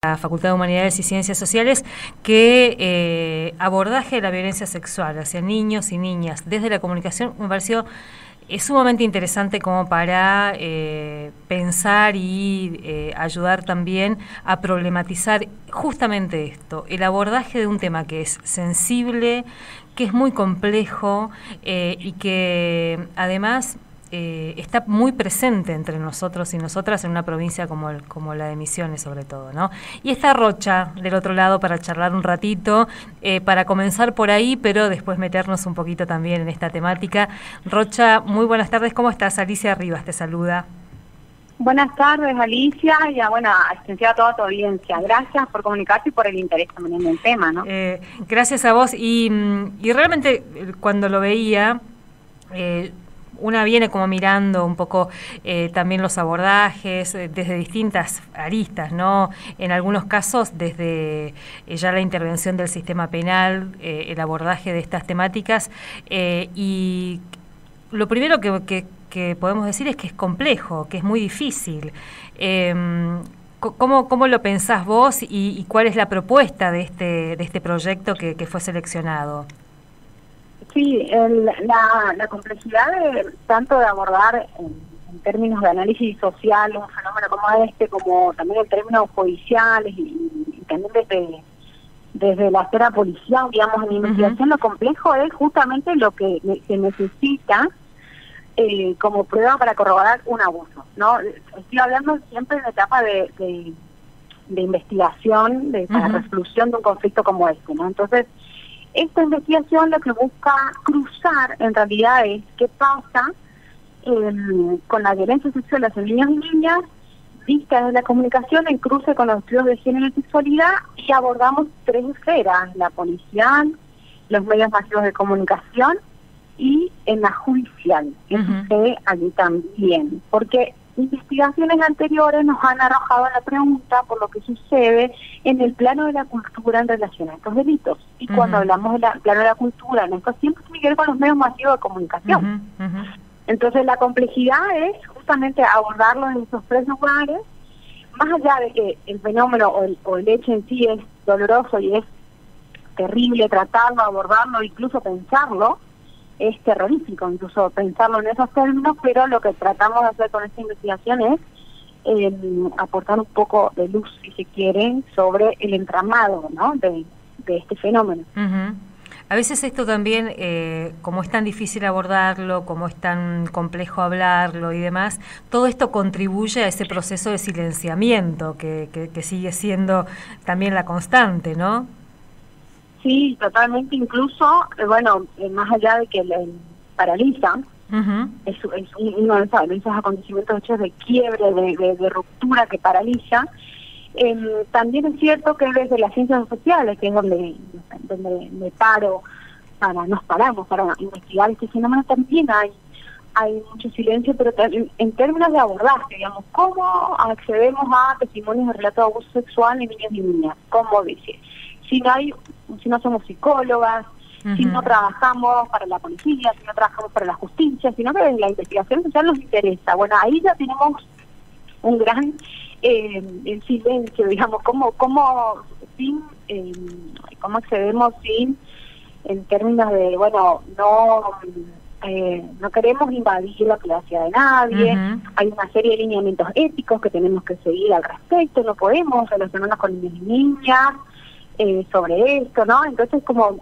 la Facultad de Humanidades y Ciencias Sociales, que abordaje de la violencia sexual hacia niños y niñas desde la comunicación me pareció sumamente interesante como para pensar y ayudar también a problematizar justamente esto, el abordaje de un tema que es sensible, que es muy complejo y que además está muy presente entre nosotros y nosotras en una provincia como la de Misiones sobre todo, ¿no? Y está Rocha del otro lado para charlar un ratito, para comenzar por ahí, pero después meternos un poquito también en esta temática. Rocha, muy buenas tardes, ¿cómo estás? Alicia Rivas te saluda. Buenas tardes, Alicia, y a toda tu audiencia. Gracias por comunicarte y por el interés también en el tema, ¿no? Gracias a vos, y realmente cuando lo veía, una viene como mirando un poco también los abordajes desde distintas aristas, ¿no? En algunos casos desde ya la intervención del sistema penal, el abordaje de estas temáticas, y lo primero que podemos decir es que es complejo, que es muy difícil. ¿Cómo lo pensás vos y cuál es la propuesta de este proyecto que fue seleccionado? Sí, la complejidad tanto de abordar en términos de análisis social un fenómeno como este, como también en términos judiciales y también desde la esfera policial, digamos, en investigación, lo complejo es justamente lo que se necesita como prueba para corroborar un abuso, ¿no? Estoy hablando siempre en la etapa de investigación, para resolución de un conflicto como este, ¿no? Entonces, esta investigación lo que busca cruzar en realidad es qué pasa con la violencia sexual hacia niños y niñas, vista desde la comunicación en cruce con los estudios de género y sexualidad, y abordamos tres esferas: la policial, los medios masivos de comunicación y en la judicial. Eso se ve allí también, porque investigaciones anteriores nos han arrojado la pregunta por lo que sucede en el plano de la cultura en relación a estos delitos. Y cuando hablamos del plano de la cultura, en esto siempre tiene que ver con los medios masivos de comunicación. Entonces la complejidad es justamente abordarlo en esos tres lugares, más allá de que el fenómeno o el hecho en sí es doloroso y es terrible tratarlo, abordarlo, incluso pensarlo, es terrorífico incluso pensarlo en esos términos, pero lo que tratamos de hacer con esta investigación es aportar un poco de luz, si se quiere, sobre el entramado, ¿no?, de este fenómeno. A veces esto también, como es tan difícil abordarlo, como es tan complejo hablarlo y demás, todo esto contribuye a ese proceso de silenciamiento que sigue siendo también la constante, ¿no? Sí, totalmente, incluso, más allá de que paraliza, es uno de esos acontecimientos hechos de quiebre, de ruptura que paraliza. También es cierto que desde las ciencias sociales, que es donde nos paramos para investigar este fenómeno, también hay mucho silencio, pero en términos de abordaje, digamos, ¿cómo accedemos a testimonios de relato de abuso sexual en niños y niñas? ¿Cómo dice? Si no somos psicólogas, si no trabajamos para la policía, si no trabajamos para la justicia, sino que desde la investigación social nos interesa. Bueno, ahí ya tenemos un gran silencio, digamos, cómo accedemos en términos de, no queremos invadir la privacidad de nadie, hay una serie de lineamientos éticos que tenemos que seguir al respecto, no podemos relacionarnos con niños y niñas sobre esto, ¿no? Entonces, como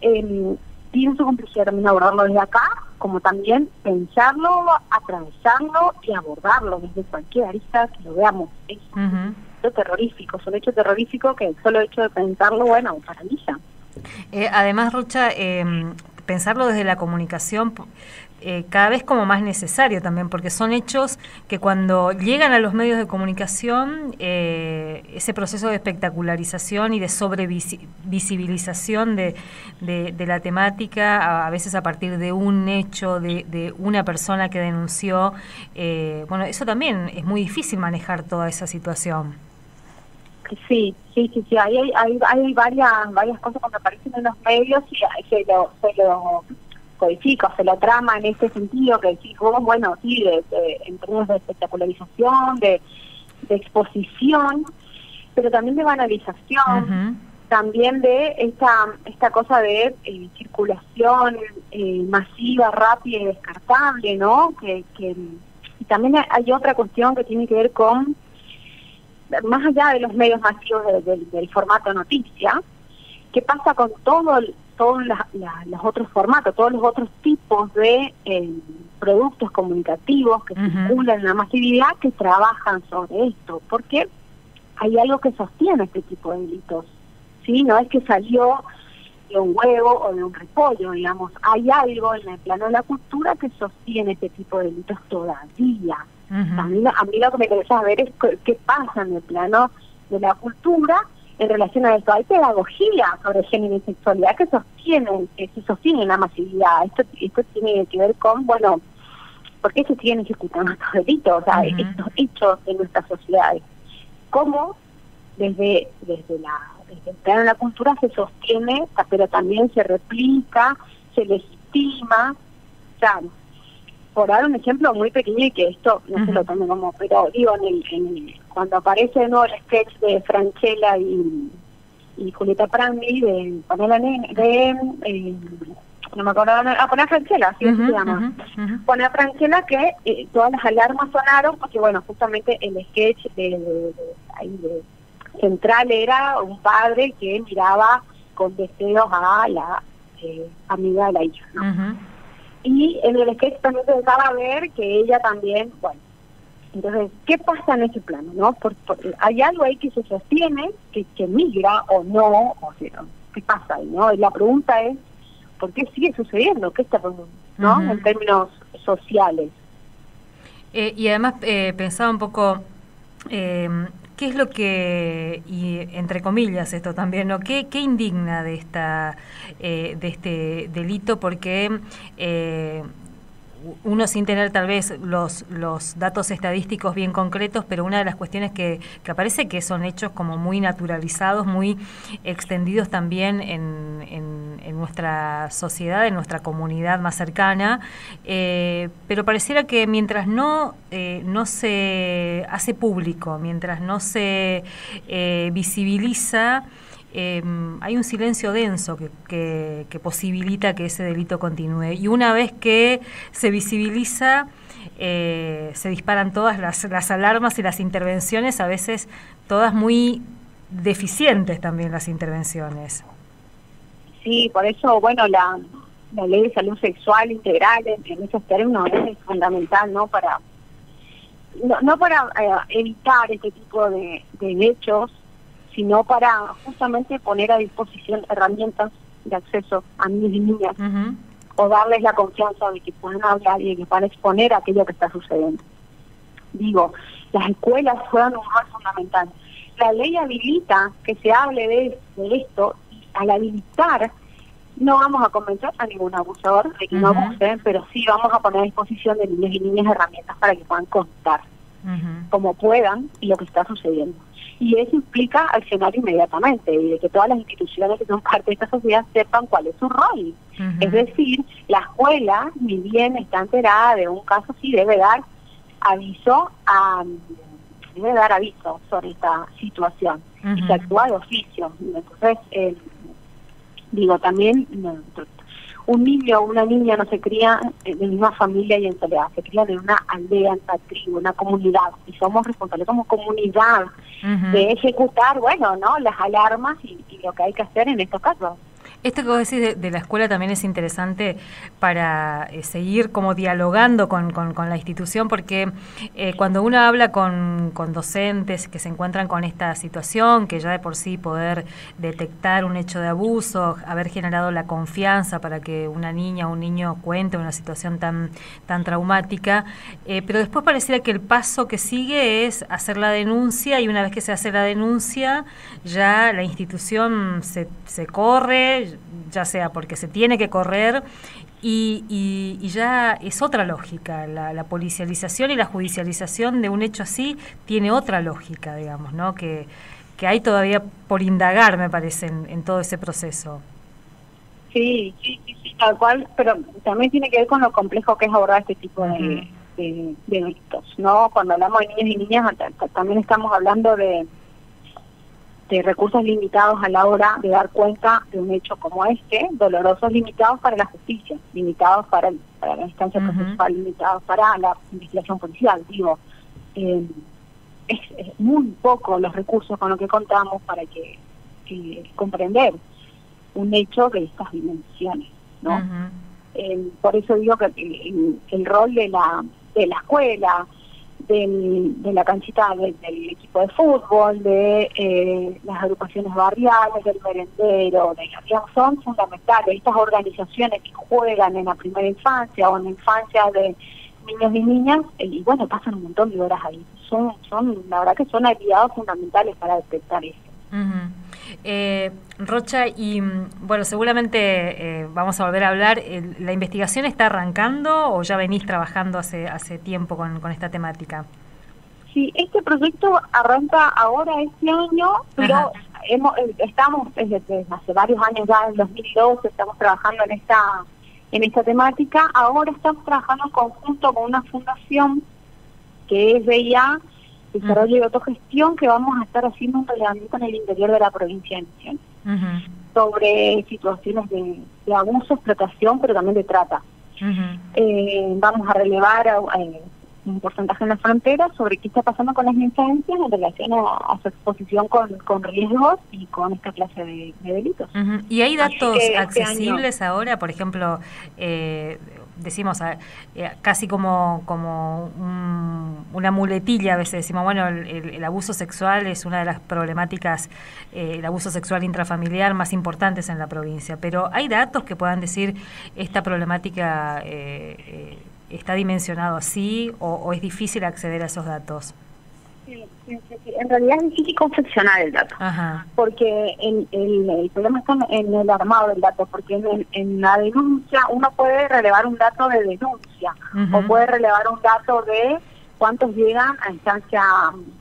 tiene su complejidad también abordarlo desde acá, como también pensarlo, atravesarlo y abordarlo desde cualquier arista que lo veamos. Es un hecho terrorífico que el solo hecho de pensarlo, paraliza. Además, Rocha, pensarlo desde la comunicación cada vez como más necesario también, porque son hechos que cuando llegan a los medios de comunicación, ese proceso de espectacularización y de sobrevisibilización de la temática, a veces a partir de un hecho, de una persona que denunció, eso también es muy difícil manejar toda esa situación. Sí, hay varias cosas cuando aparecen en los medios y se lo codifica, se lo trama en este sentido que decís vos, en términos de espectacularización, de exposición, pero también de banalización, también de esta cosa de circulación masiva, rápida y descartable, ¿no? Y también hay otra cuestión que tiene que ver con, más allá de los medios masivos del formato noticia, ¿qué pasa con todos los otros formatos, todos los otros tipos de productos comunicativos que circulan en la masividad, que trabajan sobre esto? Porque hay algo que sostiene este tipo de delitos, ¿sí? No es que salió de un huevo o de un repollo, digamos. Hay algo en el plano de la cultura que sostiene este tipo de delitos todavía. A mí lo que me interesa ver es qué pasa en el plano de la cultura en relación a esto. Hay pedagogía sobre género y sexualidad que se sostiene en la masividad. Esto tiene que ver con, bueno, ¿por qué se siguen ejecutando estos delitos? O sea, estos hechos en nuestras sociedades. ¿Cómo desde el plano de la cultura se sostiene, pero también se replica, se legitima? O sea, por dar un ejemplo muy pequeño y que esto no se lo tome como, pero digo, cuando aparece de nuevo el sketch de Franchella y Julieta Prandi de Poner no me acuerdo, Poner Franchella, así se llama. Poner Franchella, que todas las alarmas sonaron porque, bueno, justamente el sketch de central era un padre que miraba con deseos a la amiga de la hija, ¿no? Y en el sketch también se dejaba ver que ella también, bueno, entonces, ¿qué pasa en ese plano, no? Hay algo ahí que se sostiene, que migra o no, o sea, ¿qué pasa ahí, no? Y la pregunta es, ¿por qué sigue sucediendo? ¿Qué está pasando, no? En términos sociales. Y además pensaba un poco, ¿qué es lo que, y entre comillas esto también, ¿no? ¿Qué indigna de este delito? Porque uno sin tener tal vez los datos estadísticos bien concretos, pero una de las cuestiones que aparece que son hechos como muy naturalizados, muy extendidos también en nuestra sociedad, en nuestra comunidad más cercana, pero pareciera que mientras no se hace público, mientras no se visibiliza, hay un silencio denso que posibilita que ese delito continúe. Y una vez que se visibiliza, se disparan todas las alarmas y las intervenciones, a veces todas muy deficientes también las intervenciones. Sí, por eso, bueno, la ley de salud sexual integral en esos términos es fundamental, ¿no? Para evitar este tipo de hechos, sino para justamente poner a disposición herramientas de acceso a niños y niñas, o darles la confianza de que puedan hablar y de que puedan exponer aquello que está sucediendo. Digo, las escuelas juegan un rol fundamental. La ley habilita que se hable de esto, y al habilitar no vamos a convencer a ningún abusador de que no abuse, pero sí vamos a poner a disposición de niños y niñas herramientas para que puedan contar como puedan y lo que está sucediendo. Y eso implica accionar inmediatamente y de que todas las instituciones que son parte de esta sociedad sepan cuál es su rol. Es decir, la escuela, ni bien está enterada de un caso, sí debe dar aviso sobre esta situación y se actúa de oficio. Entonces, digo, también un niño o una niña no se cría en la misma familia y en soledad, se crían en una aldea, en una tribu, en una comunidad, y somos responsables como comunidad de ejecutar, bueno, ¿no?, las alarmas y lo que hay que hacer en estos casos. Esto que vos decís de la escuela también es interesante para seguir como dialogando con la institución, porque cuando uno habla con docentes que se encuentran con esta situación, que ya de por sí poder detectar un hecho de abuso, haber generado la confianza para que una niña o un niño cuente una situación tan traumática, pero después pareciera que el paso que sigue es hacer la denuncia, y una vez que se hace la denuncia ya la institución se corre, ya sea porque se tiene que correr, y ya es otra lógica. La policialización y la judicialización de un hecho así tiene otra lógica, digamos, ¿no? Que hay todavía por indagar, me parece, en todo ese proceso. Sí, tal cual, pero también tiene que ver con lo complejo que es abordar este tipo de delitos, ¿no? Cuando hablamos de niños y niñas, también estamos hablando de recursos limitados a la hora de dar cuenta de un hecho como este, dolorosos, limitados para la justicia, limitados para la instancia procesal, limitados para la investigación policial. Digo, es muy poco los recursos con los que contamos para que comprender un hecho de estas dimensiones, ¿no? Por eso digo que el rol de la escuela, de la canchita del equipo de fútbol, de las agrupaciones barriales, del merendero, digamos, son fundamentales. Estas organizaciones que juegan en la primera infancia o en la infancia de niños y niñas, y bueno, pasan un montón de horas ahí. Son la verdad que son aliados fundamentales para detectar esto. Rocha, y bueno, seguramente vamos a volver a hablar. ¿La investigación está arrancando o ya venís trabajando hace tiempo con esta temática? Sí, este proyecto arranca ahora este año, pero estamos desde hace varios años, ya en 2012 estamos trabajando en esta temática. Ahora estamos trabajando en conjunto con una fundación que es VIA, Desarrollo y Autogestión, que vamos a estar haciendo un relevamiento en el interior de la provincia de Misiones sobre situaciones de abuso, explotación, pero también de trata. Vamos a relevar un porcentaje en la frontera sobre qué está pasando con las infancias en relación a su exposición con riesgos y con esta clase de delitos. ¿Y hay datos accesibles ahora? Por ejemplo, decimos casi como una muletilla, a veces decimos, bueno, el abuso sexual es una de las problemáticas, el abuso sexual intrafamiliar más importantes en la provincia, pero ¿hay datos que puedan decir esta problemática está dimensionado así o es difícil acceder a esos datos? Sí, en realidad es difícil confeccionar el dato, porque el problema está en el armado del dato, porque en la denuncia uno puede relevar un dato de denuncia o puede relevar un dato de cuántos llegan a instancia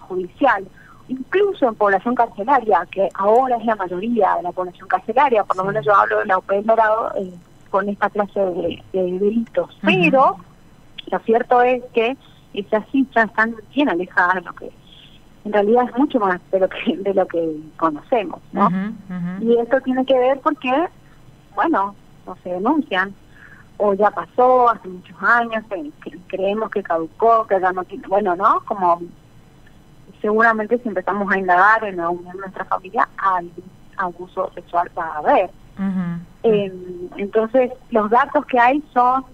judicial, incluso en población carcelaria, que ahora es la mayoría de la población carcelaria, por lo menos yo hablo de la UPL Dorado con esta clase de delitos, pero lo cierto es que esas cifras están bien alejadas de lo que en realidad es mucho más de lo que conocemos, ¿no? Y esto tiene que ver porque, bueno, no se denuncian, o ya pasó hace muchos años, creemos que caducó, que ya no tiene, bueno, ¿no? Como seguramente si empezamos a indagar en nuestra familia, al abuso sexual va a haber. Entonces, los datos que hay son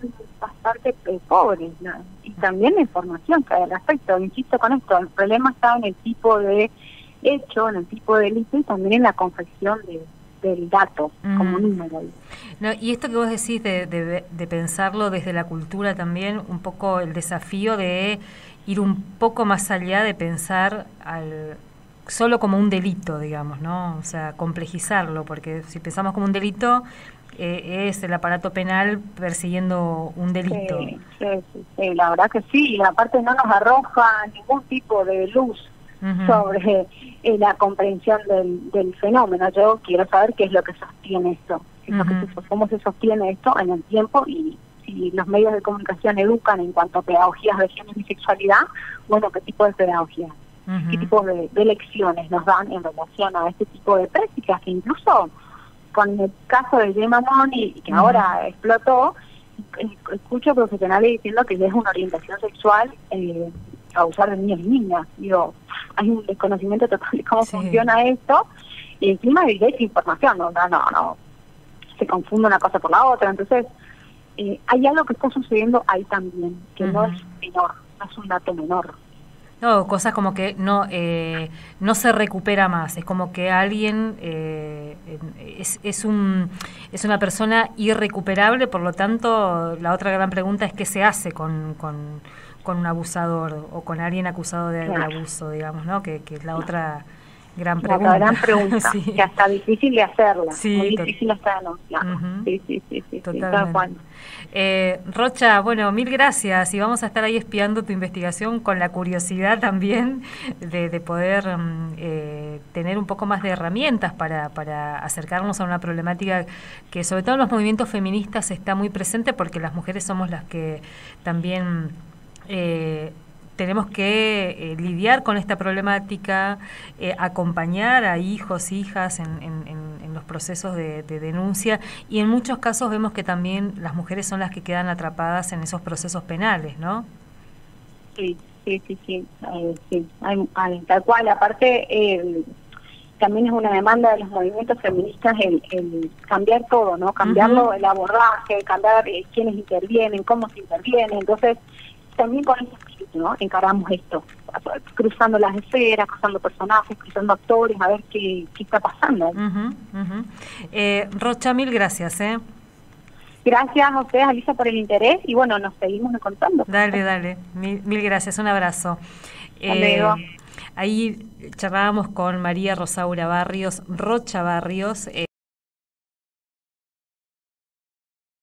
bastante pobres, ¿no? Y también la información que hay al respecto. Insisto con esto, el problema está en el tipo de hecho, en el tipo de delito y también en la confección del dato como número. No, y esto que vos decís de pensarlo desde la cultura también, un poco el desafío de ir un poco más allá de pensar solo como un delito, digamos, ¿no? O sea, complejizarlo, porque si pensamos como un delito, es el aparato penal persiguiendo un delito. Sí, la verdad que sí, y aparte no nos arroja ningún tipo de luz sobre la comprensión del fenómeno. Yo quiero saber qué es lo que sostiene esto, cómo se sostiene esto en el tiempo, y si los medios de comunicación educan en cuanto a pedagogías de género y sexualidad, bueno, qué tipo de pedagogía, qué tipo de lecciones nos dan en relación a este tipo de prácticas que incluso con el caso de Jay Mamoni, que ahora explotó, escucho profesionales diciendo que es una orientación sexual abusar de niños y niñas. Digo, hay un desconocimiento total de cómo funciona esto, y encima de desinformación, no, se confunde una cosa por la otra. Entonces, hay algo que está sucediendo ahí también, que no es menor, no es un dato menor. No, cosas como que no se recupera más, es como que alguien es una persona irrecuperable, por lo tanto la otra gran pregunta es qué se hace con un abusador o con alguien acusado de abuso, digamos, ¿no? Que es la otra gran pregunta. La gran pregunta, sí. Que hasta difícil de hacerla, sí, muy difícil hasta denunciarla. Sí, totalmente. Rocha, bueno, mil gracias, y vamos a estar ahí espiando tu investigación con la curiosidad también de poder tener un poco más de herramientas para acercarnos a una problemática que sobre todo en los movimientos feministas está muy presente, porque las mujeres somos las que también tenemos que lidiar con esta problemática, acompañar a hijos, hijas en los procesos de denuncia, y en muchos casos vemos que también las mujeres son las que quedan atrapadas en esos procesos penales, ¿no? Sí, tal cual. Aparte, también es una demanda de los movimientos feministas el cambiar todo, ¿no? Cambiarlo, el abordaje, cambiar quiénes intervienen, cómo se interviene. Entonces, también con ese espíritu, ¿no? Encaramos esto, cruzando las esferas, cruzando personajes, cruzando actores, a ver qué está pasando. Rocha, mil gracias, Gracias a ustedes, Alisa, por el interés, y bueno, nos seguimos encontrando. Dale, mil gracias, un abrazo. Ahí charlábamos con María Rosaura Barrios, Rocha Barrios.